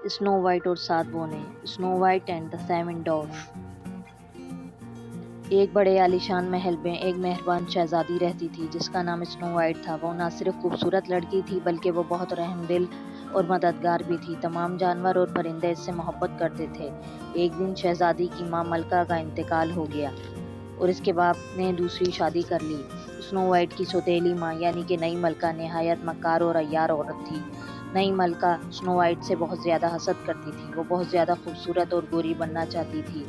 Snow white और 7 बौने, snow white and the seven dwarf. एक बड़े आलीशान महल में एक मेहरबान शहजादी रहती थी जिसका नाम स्नो वाइट था। वो न सिर्फ खूबसूरत लड़की थी बल्कि वो बहुत रहमदिल और मददगार भी थी। तमाम जानवर और परिंदे इससे मोहब्बत करते थे। एक दिन शहजादी की माँ मलका का इंतकाल हो गया और इसके बाप ने दूसरी शादी कर ली। स्नो वाइट की सौतेली माँ यानी कि नई मलका नहायत मक्कार और अय्यार औरत थी। नई मलका स्नो वाइट से बहुत ज़्यादा हसद करती थी। वो बहुत ज़्यादा खूबसूरत और गोरी बनना चाहती थी।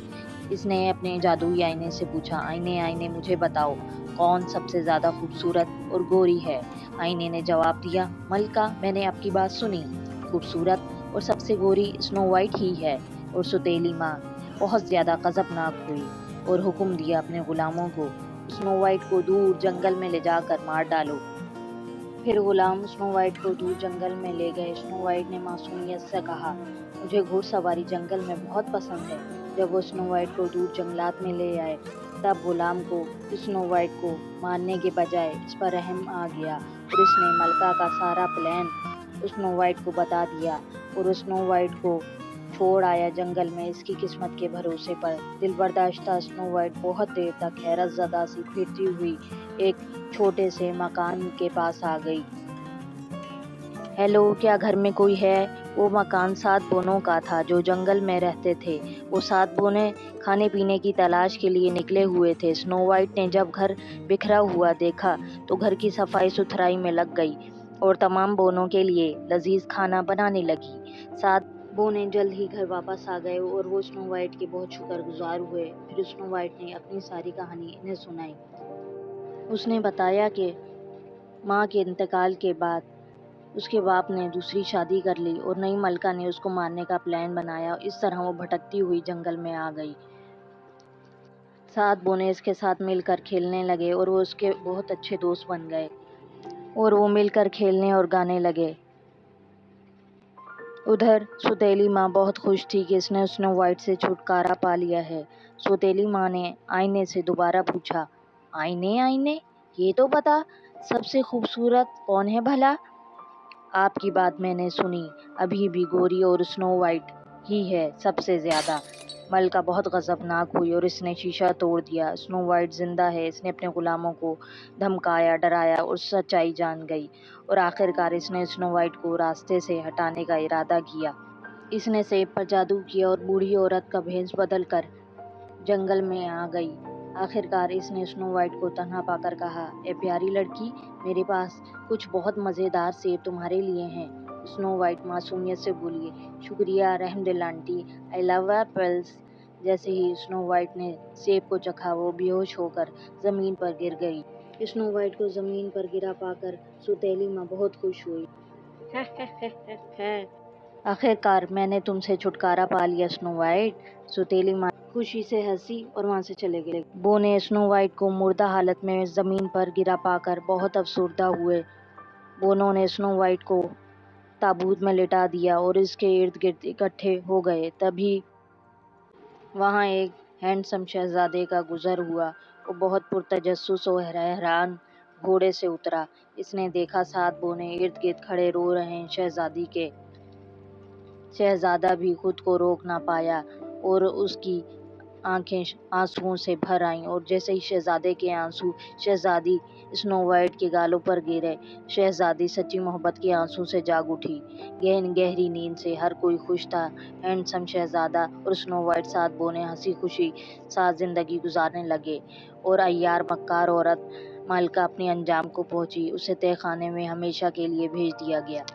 इसने अपने जादुई आईने से पूछा, आईने आईने मुझे बताओ कौन सबसे ज़्यादा खूबसूरत और गोरी है। आईने ने जवाब दिया, मलका मैंने आपकी बात सुनी, खूबसूरत और सबसे गोरी स्नो वाइट ही है। और सौतेली माँ बहुत ज़्यादा गज़बनाक हुई और हुक्म दिया अपने गुलामों को, स्नो वाइट को दूर जंगल में ले जाकर मार डालो। फिर गुलाम स्नो वाइट को दूर जंगल में ले गए। स्नो वाइट ने मासूमियत से कहा, मुझे घुड़सवारी जंगल में बहुत पसंद है। जब वो स्नो वाइट को दूर जंगलात में ले आए तब गुलाम को स्नो वाइट को मारने के बजाय इस पर रहम आ गया और इसने मलका का सारा प्लान स्नो वाइट को बता दिया और स्नो वाइट को छोड़ आया जंगल में इसकी किस्मत के भरोसे पर। दिल बर्दाश्ता स्नो वाइट बहुत देर तक हैरत ज़दा सी फिरती हुई एक छोटे से मकान के पास आ गई। हेलो, क्या घर में कोई है? वो मकान 7 बोनों का था जो जंगल में रहते थे। वो 7 बोने खाने पीने की तलाश के लिए निकले हुए थे। स्नो वाइट ने जब घर बिखरा हुआ देखा तो घर की सफाई सुथराई में लग गई और तमाम बोनों के लिए लजीज खाना बनाने लगी। 7 बोने जल्द ही घर वापस आ गए और वो स्नो वाइट के बहुत शुक्रगुजार हुए। फिर स्नो वाइट ने अपनी सारी कहानी इन्हें सुनाई। उसने बताया कि माँ के इंतकाल के बाद उसके बाप ने दूसरी शादी कर ली और नई मलका ने उसको मारने का प्लान बनाया। इस तरह वो भटकती हुई जंगल में आ गई। 7 बोने इसके साथ मिलकर खेलने लगे और वो उसके बहुत अच्छे दोस्त बन गए और वो मिलकर खेलने और गाने लगे। उधर सौतेली माँ बहुत खुश थी कि इसने स्नो वाइट से छुटकारा पा लिया है। सौतेली माँ ने आईने से दोबारा पूछा, आईने आईने ये तो बता, सबसे खूबसूरत कौन है भला? आपकी बात मैंने सुनी, अभी भी गोरी और स्नो वाइट ही है सबसे ज़्यादा। मलका बहुत गज़बनाक हुई और इसने शीशा तोड़ दिया। स्नो वाइट जिंदा है। इसने अपने गुलामों को धमकाया, डराया और सच्चाई जान गई और आखिरकार इसने स्नो वाइट को रास्ते से हटाने का इरादा किया। इसने सेब पर जादू किया और बूढ़ी औरत का भेष बदल कर जंगल में आ गई। आखिरकार इसने स्नो वाइट को तन्हा पाकर कहा, ए प्यारी लड़की, मेरे पास कुछ बहुत मज़ेदार सेब तुम्हारे लिए हैं। स्नो वाइट मासूमियत से बोली, शुक्रिया रहमदिल आंटी, आई लव एप्पल्स। जैसे ही स्नो वाइट ने सेब को चखा वो बेहोश होकर ज़मीन पर गिर गई। स्नो वाइट को ज़मीन पर गिरा पाकर सौतेली माँ बहुत खुश हुई। आखिरकार मैंने तुमसे छुटकारा पा लिया स्नो वाइट। सौतेली माँ खुशी से हंसी और वहां से चले गए। बो ने स्नो वाइट को मुर्दा हालत में जमीन पर गिरा पाकर बहुत अफसरदा हुए। बोनों ने स्नो वाइट को ताबूत में लिटा दिया और इसके इर्द गिर्द इकट्ठे हो गए। तभी वहां एक हैंडसम शहजादे का गुजर हुआ। वो बहुत पुरतजस्सुस और हैरान घोड़े से उतरा। इसने देखा 7 बोने इर्द गिर्द खड़े रो रहे हैं शहजादी के। शहजादा भी खुद को रोक ना पाया और उसकी आंखें आंसुओं से भर आईं और जैसे ही शहजादे के आंसू शहजादी स्नो वाइट के गालों पर गिरे, शहजादी सच्ची मोहब्बत के आंसू से जाग उठी। गहरी नींद से हर कोई खुश था। हैंडसम शहजादा और स्नो वाइट 7 बोने हंसी खुशी साथ जिंदगी गुजारने लगे और अय्यार मक्कार औरत मलका अपने अंजाम को पहुंची। उसे तहखाने में हमेशा के लिए भेज दिया गया।